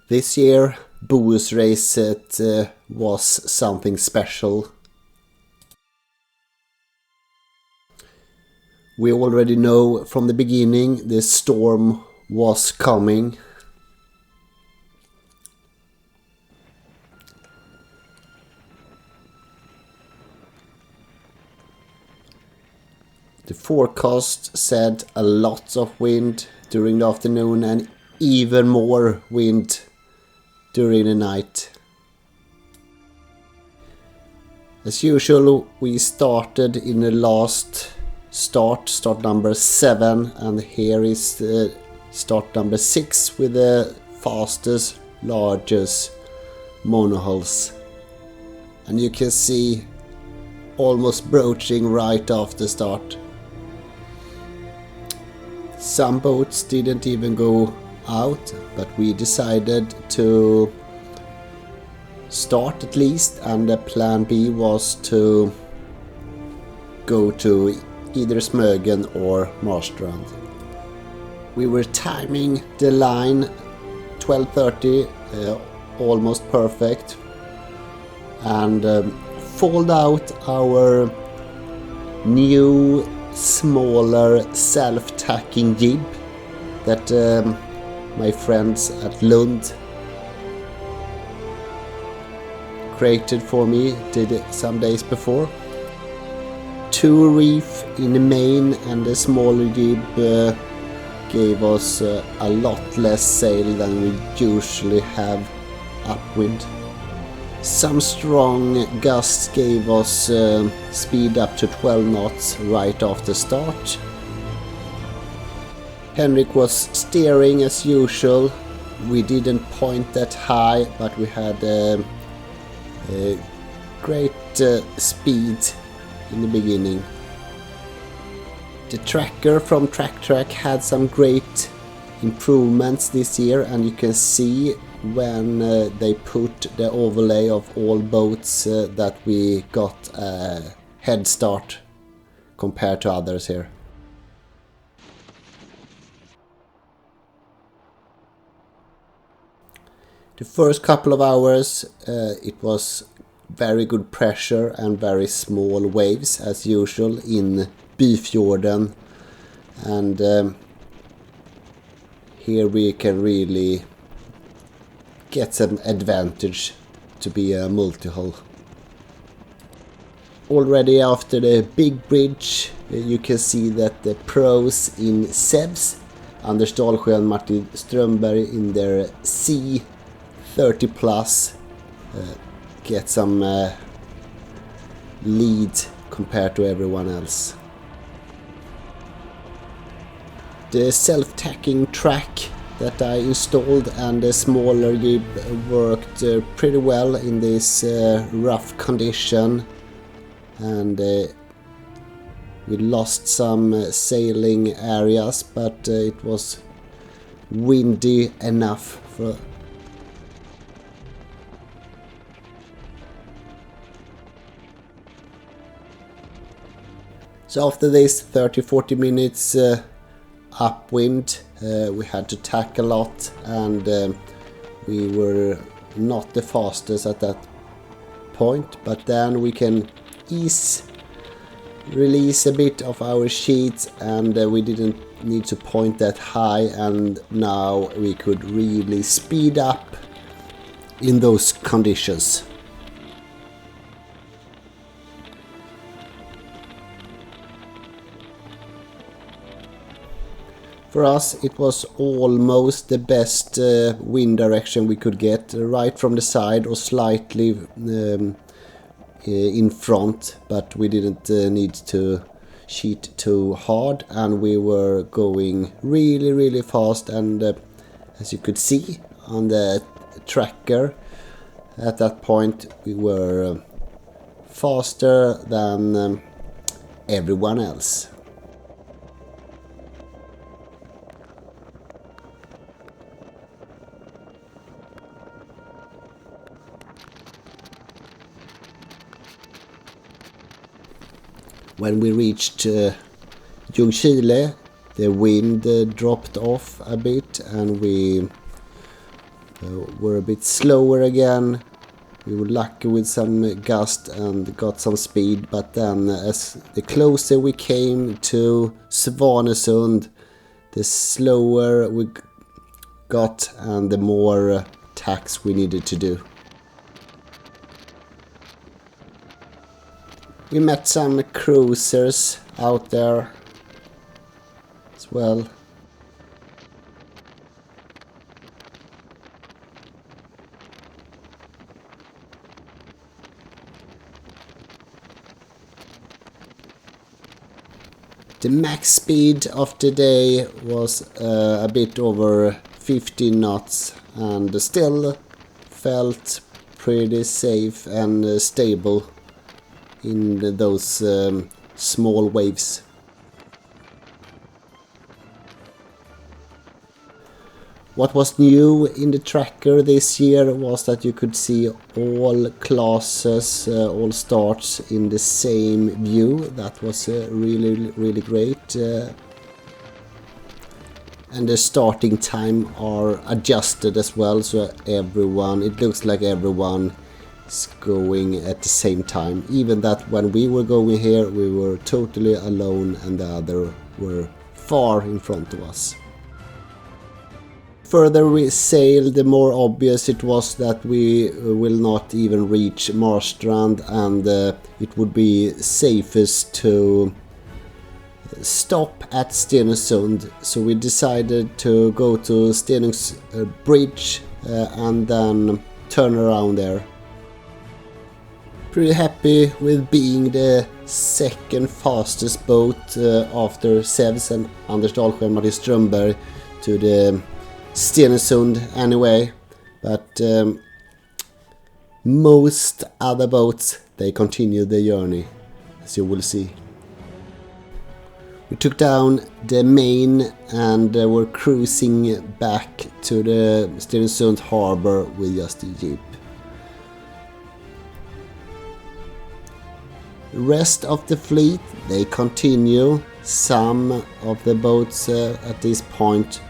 This year, Bohusracet was something special. We already know from the beginning the storm was coming. The forecast said a lot of wind during the afternoon and even more wind during the night. As usual, we started in the last start number 7, and here is the start number 6 with the fastest, largest monohulls. And you can see almost broaching right after start. Some boats didn't even go out, but we decided to start at least, and the plan B was to go to either Smögen or Marstrand. We were timing the line 12:30, almost perfect, and fold out our new smaller self-tacking jib that my friends at Lund created for me, did it some days before. 2 reef in the main, and the smaller jib gave us a lot less sail than we usually have upwind. Some strong gusts gave us speed up to 12 knots right after start. Henrik was steering as usual. We didn't point that high, but we had great speed in the beginning. The tracker from Track had some great improvements this year, and you can see when they put the overlay of all boats that we got a head start compared to others here. The first couple of hours it was very good pressure and very small waves as usual in Byfjorden, and here we can really get some advantage to be a multi-hull. Already after the big bridge you can see that the pros in SEVs, Anders Dahlsjö and Martin Strömberg in their C30 plus get some lead compared to everyone else. The self-tacking track that I installed and the smaller jib worked pretty well in this rough condition, and we lost some sailing areas, but it was windy enough for. So after this 30-40 minutes upwind, we had to tack a lot, and we were not the fastest at that point, but then we can release a bit of our sheets, and we didn't need to point that high, and now we could really speed up in those conditions. For us it was almost the best wind direction we could get, right from the side or slightly in front, but we didn't need to sheet too hard, and we were going really fast, and as you could see on the tracker at that point we were faster than everyone else. When we reached Ljungskile, the wind dropped off a bit, and we were a bit slower again. We were lucky with some gust and got some speed, but then as the closer we came to Svanesund, the slower we got and the more tacks we needed to do. We met some cruisers out there as well. The max speed of the day was a bit over 15 knots and still felt pretty safe and stable in those small waves. What was new in the tracker this year was that you could see all classes, all starts in the same view. That was really great. And the starting time are adjusted as well, so everyone, it looks like everyone is going at the same time. Even that when we were going here, we were totally alone and the other were far in front of us. Further we sailed, the more obvious it was that we will not even reach Marstrand, and it would be safest to stop at Stenungsund. So we decided to go to Stenungs bridge and then turn around there. Pretty happy with being the second fastest boat after Sevs and Anders Dahlsjö and Martin Strömberg to the Stenungsund anyway, but most other boats, they continue the journey, as you will see. We took down the main and were cruising back to the Stenungsund harbor with just a jeep. The rest of the fleet, they continue. Some of the boats at this point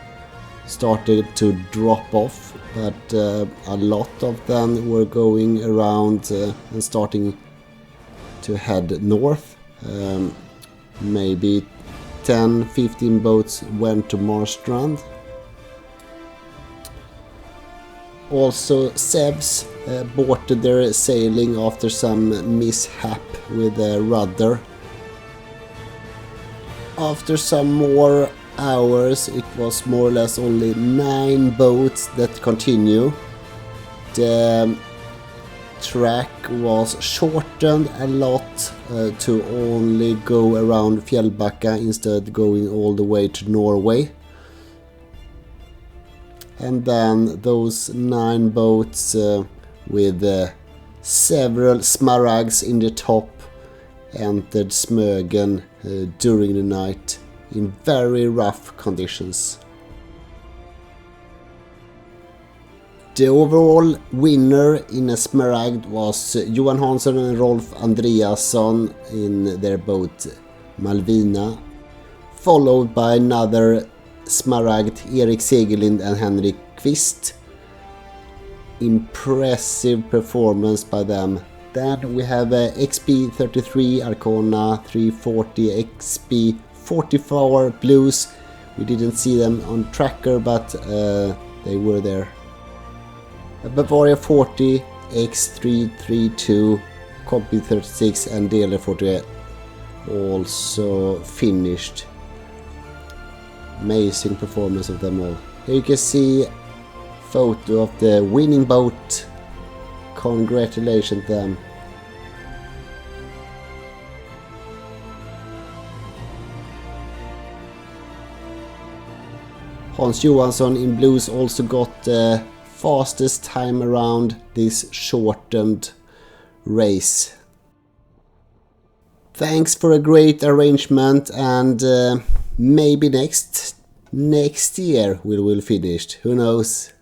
started to drop off, but a lot of them were going around and starting to head north. Maybe 10-15 boats went to Marstrand. Also Sevs aborted their sailing after some mishap with their rudder. After some more hours, it was more or less only 9 boats that continue. The track was shortened a lot to only go around Fjällbacka instead going all the way to Norway. And then those 9 boats with several smaragds in the top entered Smögen during the night in very rough conditions. The overall winner in a smaragd was Johan Hansson and Rolf Andreasson in their boat Malvina, followed by another smaragd, Erik Segerlind and Henrik Kvist. Impressive performance by them. Then we have XP33 Arcona 340 XP 44 Blues. We didn't see them on tracker, but they were there. Bavaria 40 X332 Copy 36 and Deler 40 also finished. Amazing performance of them all. Here you can see a photo of the winning boat. Congratulations to them. Hans Johansson in blues also got the fastest time around this shortened race. Thanks for a great arrangement, and maybe next year we will finish. Who knows?